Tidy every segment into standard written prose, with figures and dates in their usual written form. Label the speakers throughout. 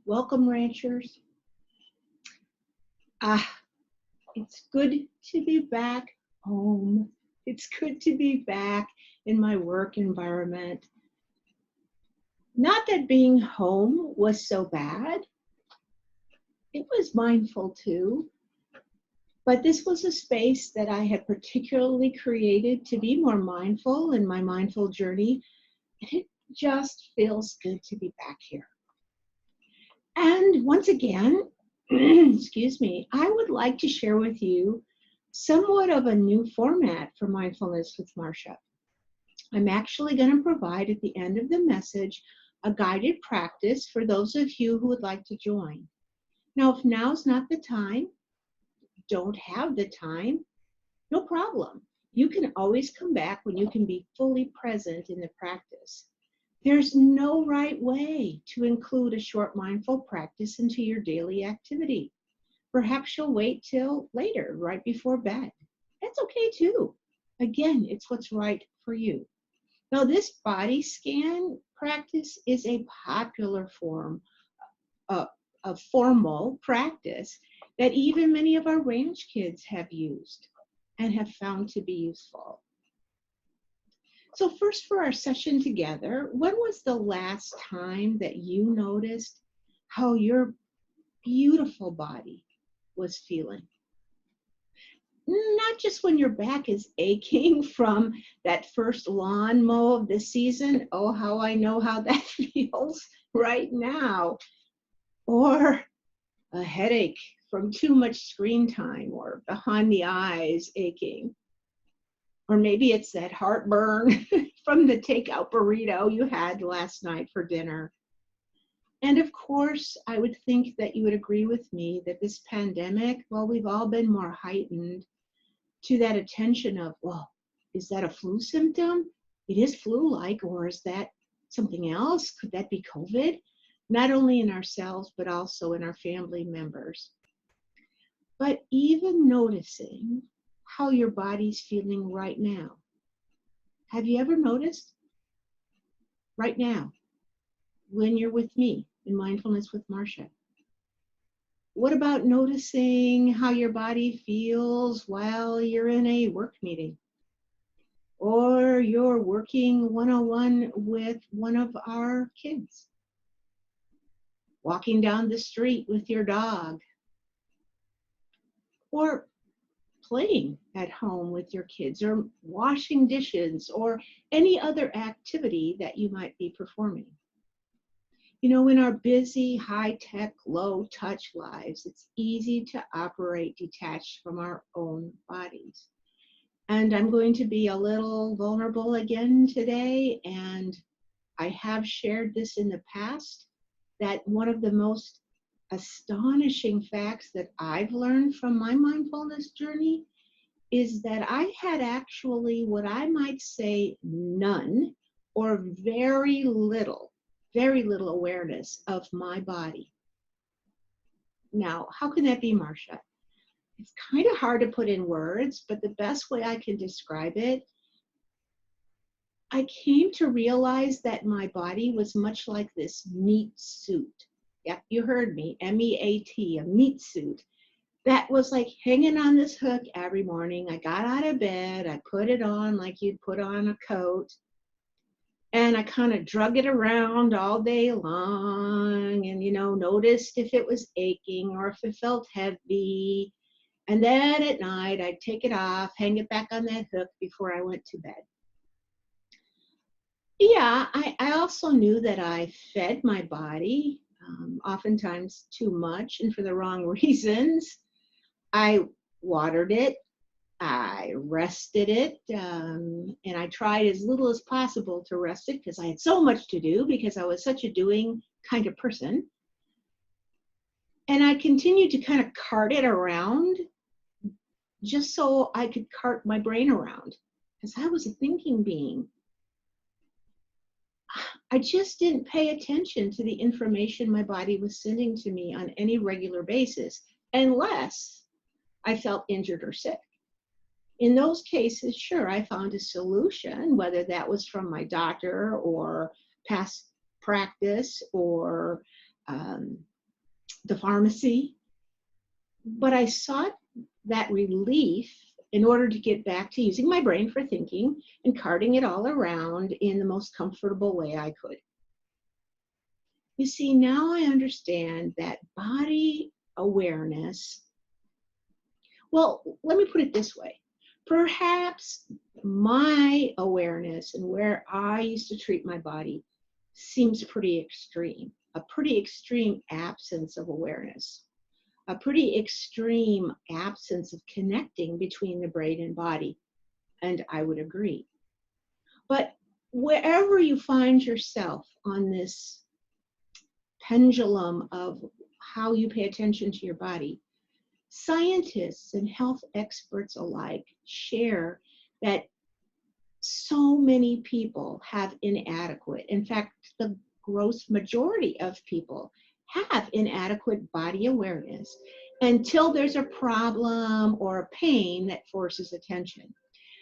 Speaker 1: Welcome, ranchers. Ah, it's good to be back home. It's good to be back in my work environment. Not that being home was so bad. It was mindful too. But this was a space that I had particularly created to be more mindful in my mindful journey. And it just feels good to be back here. And once again, excuse me, I would like to share with you somewhat of a new format for Mindfulness with Marsha. I'm actually going to provide at the end of the message a guided practice for those of you who would like to join. Now, if now's not the time, don't have the time, no problem. You can always come back when you can be fully present in the practice. There's no right way to include a short mindful practice into your daily activity. Perhaps you'll wait till later, right before bed. That's okay too. Again, it's what's right for you. Now, this body scan practice is a popular form of formal practice that even many of our range kids have used and have found to be useful. So first, for our session together, when was the last time that you noticed how your beautiful body was feeling? Not just when your back is aching from that first lawn mow of the season. Oh, how I know how that feels right now. Or a headache from too much screen time, or behind the eyes aching. Or maybe it's that heartburn from the takeout burrito you had last night for dinner. And of course, I would think that you would agree with me that this pandemic, well, we've all been more heightened to that attention of, well, is that a flu symptom? It is flu-like, or is that something else? Could that be COVID? Not only in ourselves, but also in our family members. But even noticing how your body's feeling right now. Have you ever noticed? Right now, when you're with me in Mindfulness with Marsha. What about noticing how your body feels while you're in a work meeting? Or you're working one-on-one with one of our kids? Walking down the street with your dog? Or playing at home with your kids, or washing dishes, or any other activity that you might be performing. You know, in our busy, high-tech, low-touch lives, it's easy to operate detached from our own bodies. And I'm going to be a little vulnerable again today, and I have shared this in the past, that one of the most astonishing facts that I've learned from my mindfulness journey is that I had actually what I might say none or very little awareness of my body. Now, how can that be, Marsha? It's kind of hard to put in words, but the best way I can describe it, I came to realize that my body was much like this meat suit. Yep, you heard me, M-E-A-T, a meat suit. That was like hanging on this hook every morning. I got out of bed, I put it on like you'd put on a coat, and I kind of drug it around all day long and, noticed if it was aching or if it felt heavy. And then at night, I'd take it off, hang it back on that hook before I went to bed. Yeah, I also knew that I fed my body, oftentimes too much and for the wrong reasons. I watered it, I rested it, and I tried as little as possible to rest it because I had so much to do because I was such a doing kind of person. And I continued to kind of cart it around just so I could cart my brain around because I was a thinking being. I just didn't pay attention to the information my body was sending to me on any regular basis unless I felt injured or sick. In those cases, sure, I found a solution, whether that was from my doctor or past practice or the pharmacy, but I sought that relief in order to get back to using my brain for thinking and carting it all around in the most comfortable way I could. You see, now I understand that body awareness, well, let me put it this way. Perhaps my awareness and where I used to treat my body seems pretty extreme, a pretty extreme absence of awareness, a pretty extreme absence of connecting between the brain and body. And I would agree. But wherever you find yourself on this pendulum of how you pay attention to your body, scientists and health experts alike share that so many people have inadequate, in fact, the gross majority of people have inadequate body awareness until there's a problem or a pain that forces attention.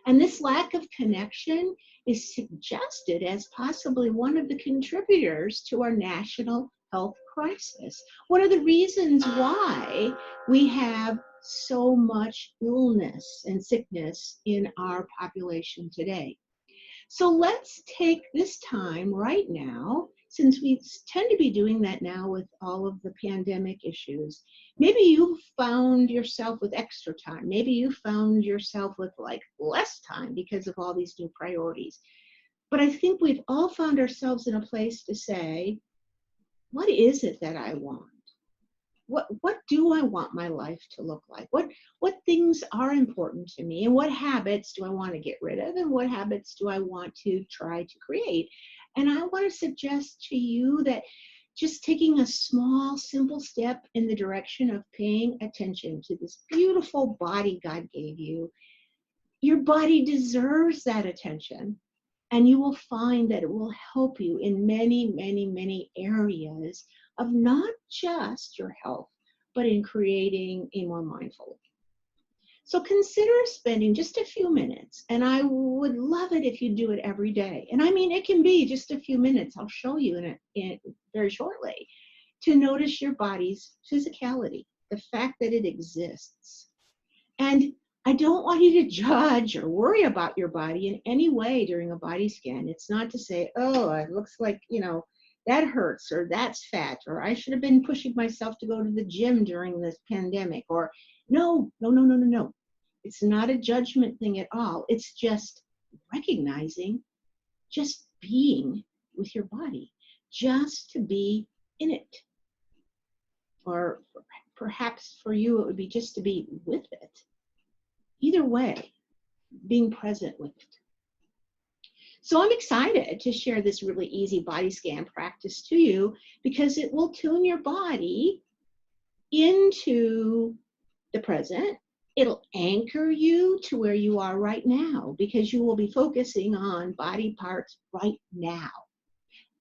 Speaker 1: And this lack of connection is suggested as possibly one of the contributors to our national health crisis. One of the reasons why we have so much illness and sickness in our population today. So let's take this time right now, since we tend to be doing that now with all of the pandemic issues. Maybe you found yourself with extra time. Maybe you found yourself with like less time because of all these new priorities. But I think we've all found ourselves in a place to say, what is it that I want? What do I want my life to look like? What things are important to me, and what habits do I want to get rid of, and what habits do I want to try to create? And I want to suggest to you that just taking a small, simple step in the direction of paying attention to this beautiful body God gave you, your body deserves that attention. And you will find that it will help you in many, many, many areas of not just your health, but in creating a more mindful life. So consider spending just a few minutes, and I would love it if you do it every day. And I mean, it can be just a few minutes. I'll show you in very shortly, to notice your body's physicality, the fact that it exists. And I don't want you to judge or worry about your body in any way during a body scan. It's not to say, oh, it looks like, that hurts, or that's fat, or I should have been pushing myself to go to the gym during this pandemic, or no. It's not a judgment thing at all. It's just recognizing, just being with your body, just to be in it. Or perhaps for you, it would be just to be with it. Either way, being present with it. So I'm excited to share this really easy body scan practice to you, because it will tune your body into the present. It'll anchor you to where you are right now, because you will be focusing on body parts right now.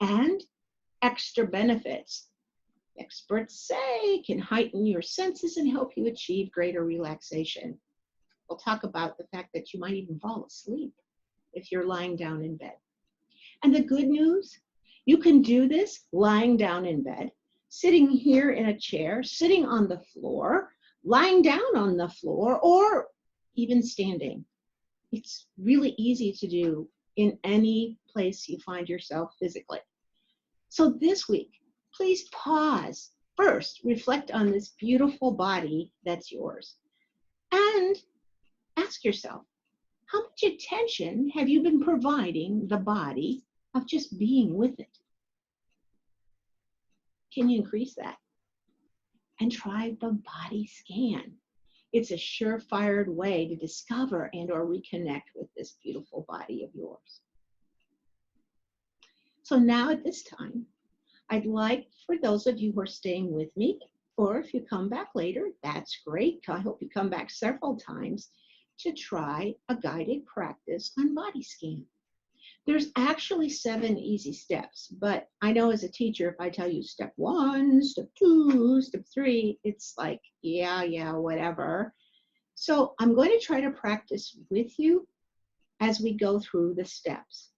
Speaker 1: And extra benefits, experts say, can heighten your senses and help you achieve greater relaxation. We'll talk about the fact that you might even fall asleep if you're lying down in bed. And the good news, you can do this lying down in bed, sitting here in a chair, sitting on the floor, lying down on the floor, or even standing. It's really easy to do in any place you find yourself physically. So this week, please pause. First, reflect on this beautiful body that's yours. And ask yourself, how much attention have you been providing the body of just being with it? Can you increase that? And try the body scan. It's a surefire way to discover and or reconnect with this beautiful body of yours. So now at this time, I'd like for those of you who are staying with me, or if you come back later, that's great. I hope you come back several times, to try a guided practice on body scan. There's actually 7 easy steps, but I know as a teacher, if I tell you step 1, step 2, step 3, it's like, yeah, whatever. So I'm going to try to practice with you as we go through the steps.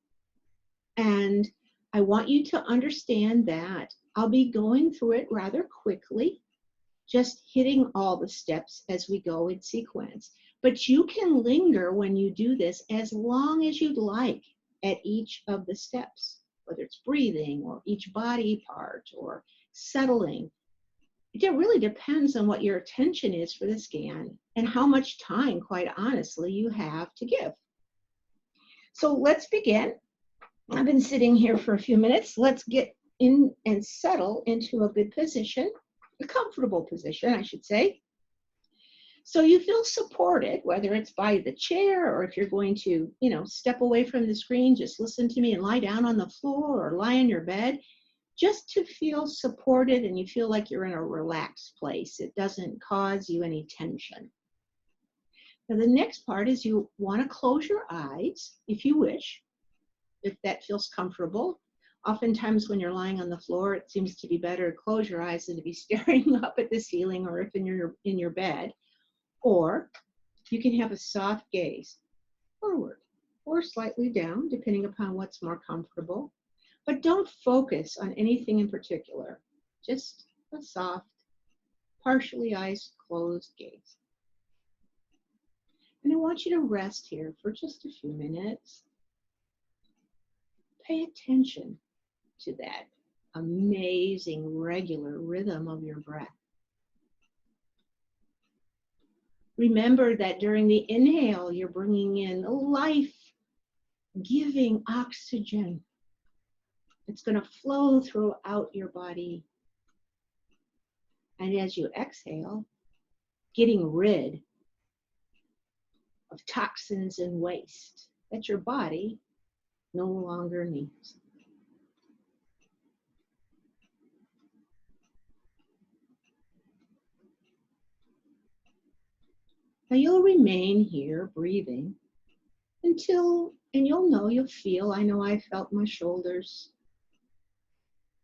Speaker 1: And I want you to understand that I'll be going through it rather quickly, just hitting all the steps as we go in sequence. But you can linger when you do this as long as you'd like at each of the steps, whether it's breathing or each body part or settling. It really depends on what your attention is for the scan and how much time, quite honestly, you have to give. So let's begin. I've been sitting here for a few minutes. Let's get in and settle into a good position, a comfortable position, I should say. So you feel supported, whether it's by the chair or if you're going to, step away from the screen, just listen to me and lie down on the floor or lie in your bed, just to feel supported and you feel like you're in a relaxed place. It doesn't cause you any tension. Now the next part is you want to close your eyes if you wish, if that feels comfortable. Oftentimes when you're lying on the floor, it seems to be better to close your eyes than to be staring up at the ceiling, or if in your bed. Or you can have a soft gaze forward or slightly down, depending upon what's more comfortable. But don't focus on anything in particular. Just a soft, partially eyes closed gaze. And I want you to rest here for just a few minutes. Pay attention to that amazing regular rhythm of your breath. Remember that during the inhale, you're bringing in life-giving oxygen. It's going to flow throughout your body. And as you exhale, getting rid of toxins and waste that your body no longer needs. Now you'll remain here breathing until, and you'll feel, I know I felt my shoulders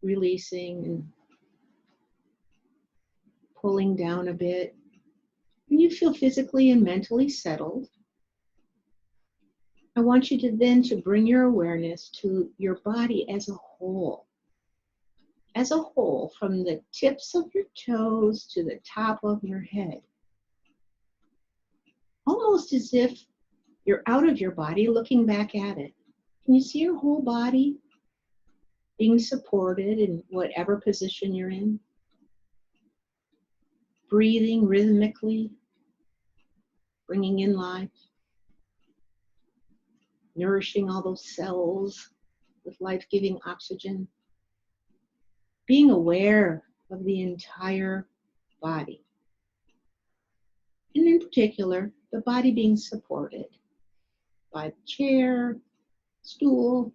Speaker 1: releasing and pulling down a bit. And you feel physically and mentally settled. I want you to then bring your awareness to your body as a whole. As a whole, from the tips of your toes to the top of your head. Almost as if you're out of your body looking back at it. Can you see your whole body being supported in whatever position you're in? Breathing rhythmically, bringing in life, nourishing all those cells with life-giving oxygen. Being aware of the entire body. And in particular, the body being supported by the chair, stool,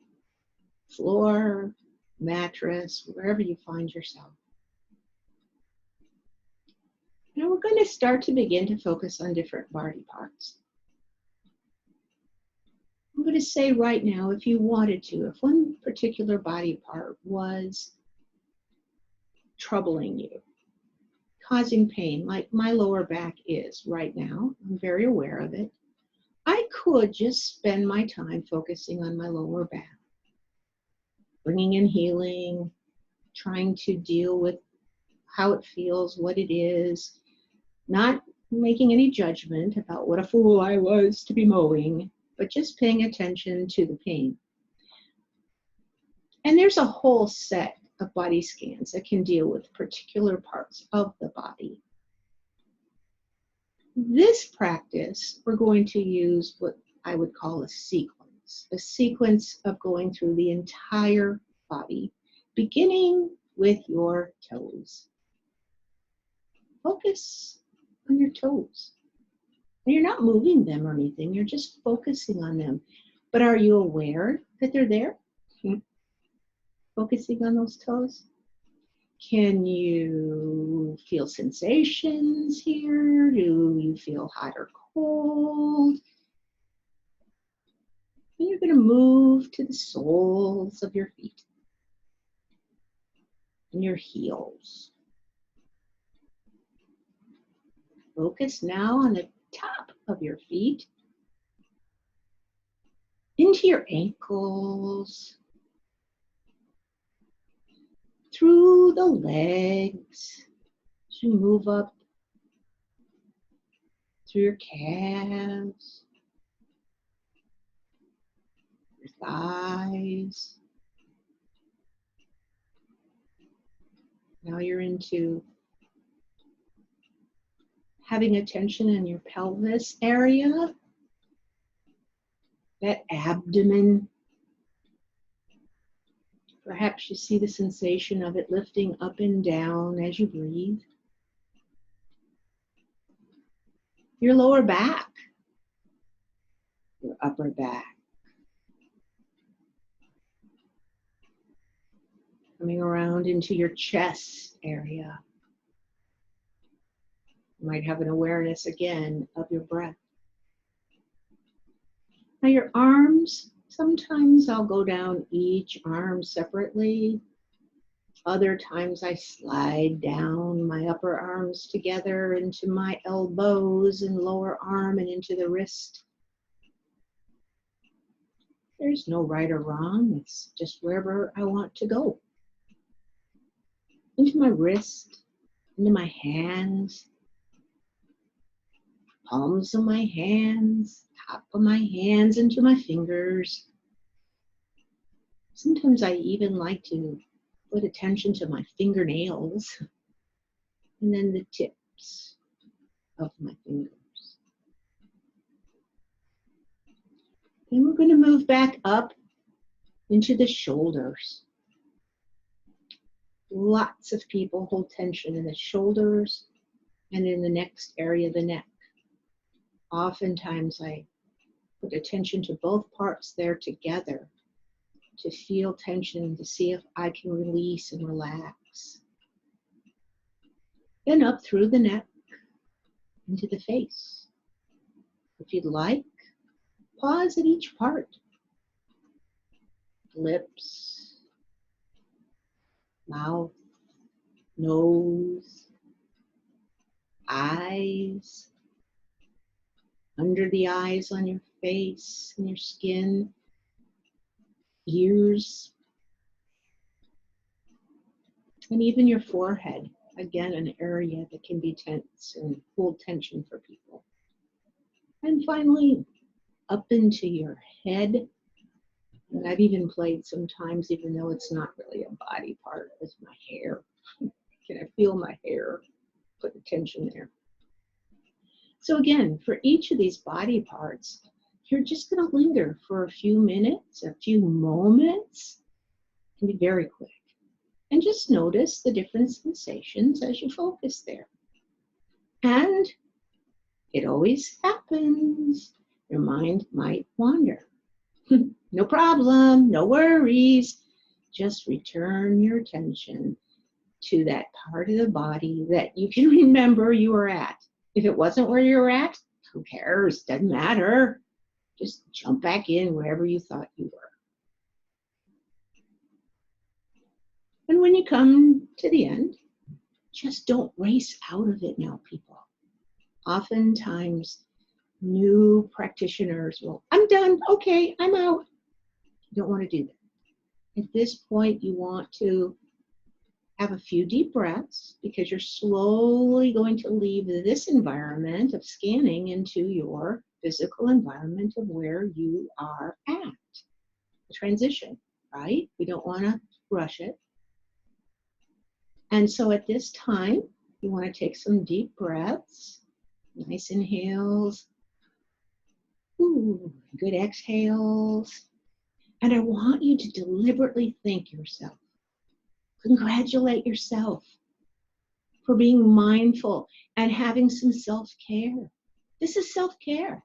Speaker 1: floor, mattress, wherever you find yourself. Now we're going to begin to focus on different body parts. I'm going to say right now, if you wanted to, if one particular body part was troubling you, causing pain, like my lower back is right now, I'm very aware of it, I could just spend my time focusing on my lower back, bringing in healing, trying to deal with how it feels, what it is, not making any judgment about what a fool I was to be mowing, but just paying attention to the pain. And there's a whole set of body scans that can deal with particular parts of the body. This practice, we're going to use what I would call a sequence of going through the entire body, beginning with your toes. Focus on your toes. And you're not moving them or anything, you're just focusing on them. But are you aware that they're there? Focusing on those toes? Can you feel sensations here? Do you feel hot or cold? And you're going to move to the soles of your feet and your heels. Focus now on the top of your feet, into your ankles, through the legs, As you move up through your calves, your thighs. Now you're into having attention in your pelvis area, that abdomen. Perhaps you see the sensation of it lifting up and down as you breathe. Your lower back, your upper back. Coming around into your chest area. You might have an awareness again of your breath. Now your arms, sometimes I'll go down each arm separately. Other times I slide down my upper arms together into my elbows and lower arm and into the wrist. There's no right or wrong, it's just wherever I want to go. Into my wrist, into my hands, palms of my hands, top of my hands, into my fingers. Sometimes I even like to put attention to my fingernails and then the tips of my fingers. Then we're going to move back up into the shoulders. Lots of people hold tension in the shoulders and in the next area of the neck. Oftentimes I put attention to both parts there together to feel tension, to see if I can release and relax. Then up through the neck, into the face. If you'd like, pause at each part. Lips, mouth, nose, eyes, under the eyes on your face and your skin, ears, and even your forehead. Again, an area that can be tense and hold tension for people. And finally, up into your head. And I've even played sometimes, even though it's not really a body part, with my hair. Can I feel my hair? Put attention there. So again, for each of these body parts, you're just going to linger for a few minutes, a few moments. It can be very quick. And just notice the different sensations as you focus there. And it always happens. Your mind might wander. No problem, no worries. Just return your attention to that part of the body that you can remember you were at. If it wasn't where you were at, who cares? Doesn't matter. Just jump back in wherever you thought you were. And when you come to the end, just don't race out of it now, people. Oftentimes, new practitioners will, I'm done, okay, I'm out. You don't want to do that. At this point, you want to have a few deep breaths because you're slowly going to leave this environment of scanning into your physical environment of where you are at. The transition, right? We don't want to rush it. And so at this time, you want to take some deep breaths, nice inhales, good exhales. And I want you to deliberately thank yourself. Congratulate yourself for being mindful and having some self-care. This is self-care.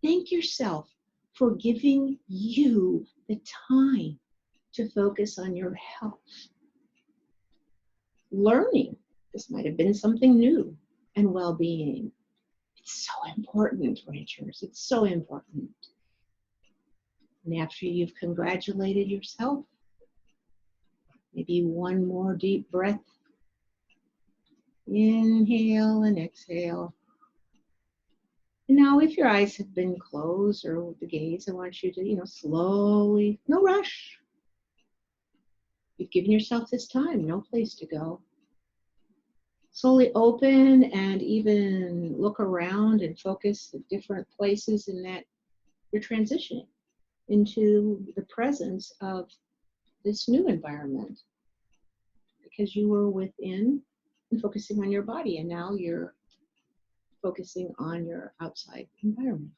Speaker 1: Thank yourself for giving you the time to focus on your health. Learning, this might have been something new, and well-being. It's so important, ranchers. It's so important. And after you've congratulated yourself, maybe one more deep breath. Inhale and exhale. And now if your eyes have been closed or with the gaze, I want you to, slowly, no rush. You've given yourself this time, no place to go. slowly open and even look around and focus at different places in that you're transitioning into the presence of this new environment, because you were within and focusing on your body, and now you're focusing on your outside environment.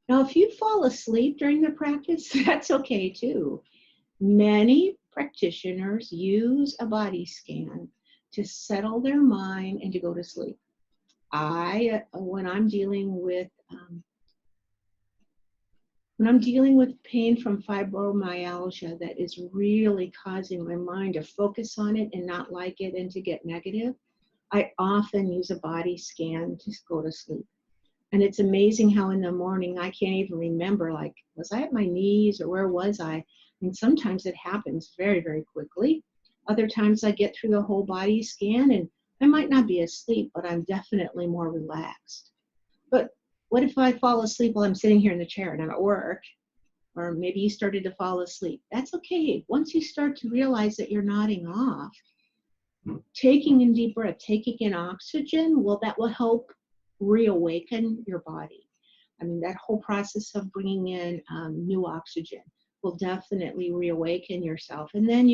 Speaker 1: Now, if you fall asleep during the practice, that's okay too. Many practitioners use a body scan to settle their mind and to go to sleep. When I'm dealing with pain from fibromyalgia that is really causing my mind to focus on it and not like it and to get negative, I often use a body scan to go to sleep. And it's amazing how in the morning I can't even remember, like, was I at my knees or where was I? I mean, sometimes it happens very, very quickly. Other times I get through the whole body scan and I might not be asleep, but I'm definitely more relaxed. But what if I fall asleep while I'm sitting here in the chair and I'm at work? Or maybe you started to fall asleep. That's okay. Once you start to realize that you're nodding off, taking in deep breath, taking in oxygen, well, that will help reawaken your body. I mean, that whole process of bringing in new oxygen will definitely reawaken yourself. And then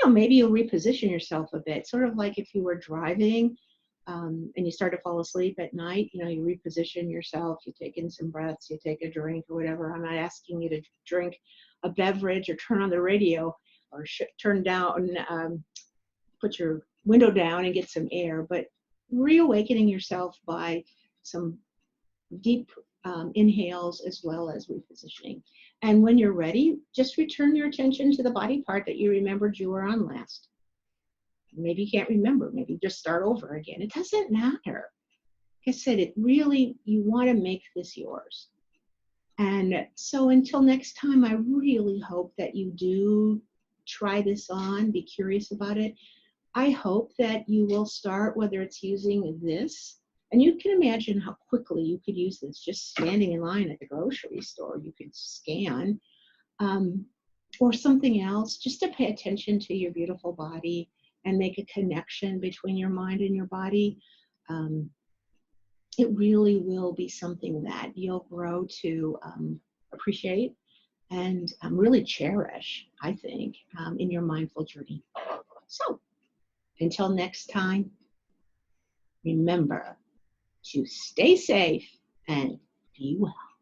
Speaker 1: maybe you'll reposition yourself a bit, sort of like if you were driving and you start to fall asleep at night, you reposition yourself, you take in some breaths, you take a drink or whatever. I'm not asking you to drink a beverage or turn on the radio or turn down, put your window down and get some air, but reawakening yourself by some deep inhales as well as repositioning. And when you're ready, just return your attention to the body part that you remembered you were on last. Maybe you can't remember, maybe just start over again. It doesn't matter. Like I said, you want to make this yours. And so until next time, I really hope that you do try this on, be curious about it. I hope that you will start, whether it's using this, and you can imagine how quickly you could use this just standing in line at the grocery store. You could scan or something else, just to pay attention to your beautiful body and make a connection between your mind and your body. It really will be something that you'll grow to appreciate and really cherish, I think, in your mindful journey. So until next time, remember to stay safe and be well.